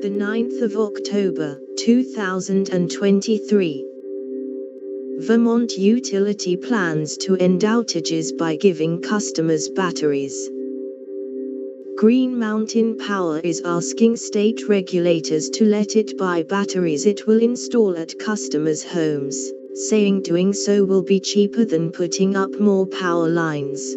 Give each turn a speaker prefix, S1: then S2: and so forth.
S1: The 9th of October, 2023. Vermont utility plans to end outages by giving customers batteries. Green Mountain Power is asking state regulators to let it buy batteries it will install at customers' homes, saying doing so will be cheaper than putting up more power lines.